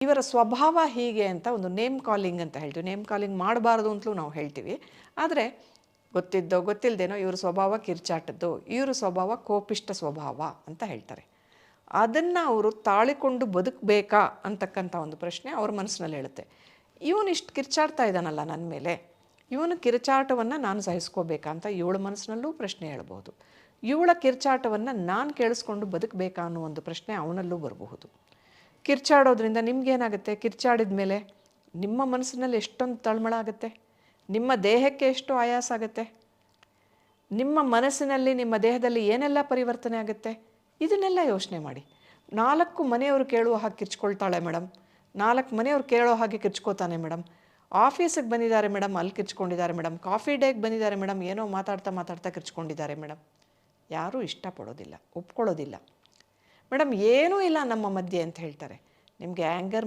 ಇವರ ಸ್ವಭಾವ ಹೀಗೆ ಅಂತ ಒಂದು ನೇಮ್ ಕಾಲಿಂಗ್ ಅಂತ ಹೇಳ್ತೀವಿ. ನೇಮ್ ಕಾಲಿಂಗ್ ಮಾಡಬಾರ್ದು ಅಂತಲೂ ನಾವು ಹೇಳ್ತೀವಿ. ಆದರೆ ಗೊತ್ತಿದ್ದೋ ಗೊತ್ತಿಲ್ಲದೇನೋ ಇವ್ರ ಸ್ವಭಾವ ಕಿರ್ಚಾಟದ್ದು, ಇವ್ರ ಸ್ವಭಾವ ಕೋಪಿಷ್ಟ ಸ್ವಭಾವ ಅಂತ ಹೇಳ್ತಾರೆ. ಅದನ್ನು ಅವರು ತಾಳಿಕೊಂಡು ಬದುಕಬೇಕಾ ಅಂತಕ್ಕಂಥ ಒಂದು ಪ್ರಶ್ನೆ ಅವ್ರ ಮನಸ್ಸಿನಲ್ಲಿ ಹೇಳುತ್ತೆ. ಇವನು ಇಷ್ಟು ಕಿರ್ಚಾಡ್ತಾ ಇದ್ದಾನಲ್ಲ ನನ್ನ ಮೇಲೆ, ಇವನ ಕಿರ್ಚಾಟವನ್ನು ನಾನು ಸಹಿಸ್ಕೋಬೇಕಾ ಅಂತ ಇವಳ ಮನಸ್ಸಿನಲ್ಲೂ ಪ್ರಶ್ನೆ ಹೇಳ್ಬೋದು. ಇವಳ ಕಿರ್ಚಾಟವನ್ನು ನಾನು ಕೇಳಿಸ್ಕೊಂಡು ಬದುಕಬೇಕಾ ಅನ್ನೋ ಒಂದು ಪ್ರಶ್ನೆ ಅವನಲ್ಲೂ ಬರಬಹುದು. ಕಿರ್ಚಾಡೋದ್ರಿಂದ ನಿಮಗೇನಾಗುತ್ತೆ? ಕಿರ್ಚಾಡಿದ ಮೇಲೆ ನಿಮ್ಮ ಮನಸ್ಸಿನಲ್ಲಿ ಎಷ್ಟೊಂದು ತಳಮಳ ಆಗುತ್ತೆ, ನಿಮ್ಮ ದೇಹಕ್ಕೆ ಎಷ್ಟು ಆಯಾಸ ಆಗುತ್ತೆ, ನಿಮ್ಮ ಮನಸ್ಸಿನಲ್ಲಿ ನಿಮ್ಮ ದೇಹದಲ್ಲಿ ಏನೆಲ್ಲ ಪರಿವರ್ತನೆ ಆಗುತ್ತೆ, ಇದನ್ನೆಲ್ಲ ಯೋಚನೆ ಮಾಡಿ. 4 ಮನೆಯವರು ಕೇಳುವ ಹಾಗೆ ಕಿರ್ಚ್ಕೊಳ್ತಾಳೆ ಮೇಡಮ್, 4 ಮನೆಯವ್ರು ಕೇಳೋ ಹಾಗೆ ಕಿರ್ಚ್ಕೋತಾನೆ ಮೇಡಮ್, ಆಫೀಸಿಗೆ ಬಂದಿದ್ದಾರೆ ಮೇಡಮ್, ಅಲ್ಲಿ ಕಿರ್ಚ್ಕೊಂಡಿದ್ದಾರೆ ಮೇಡಮ್, ಕಾಫಿ ಡೇಗೆ ಬಂದಿದ್ದಾರೆ ಮೇಡಮ್, ಏನೋ ಮಾತಾಡ್ತಾ ಕಿರ್ಚ್ಕೊಂಡಿದ್ದಾರೆ ಮೇಡಮ್. ಯಾರೂ ಇಷ್ಟಪಡೋದಿಲ್ಲ, ಒಪ್ಕೊಳ್ಳೋದಿಲ್ಲ. ಮೇಡಮ್ ಏನೂ ಇಲ್ಲ ನಮ್ಮ ಮಧ್ಯೆ ಅಂತ ಹೇಳ್ತಾರೆ. ನಿಮಗೆ ಆ್ಯಂಗರ್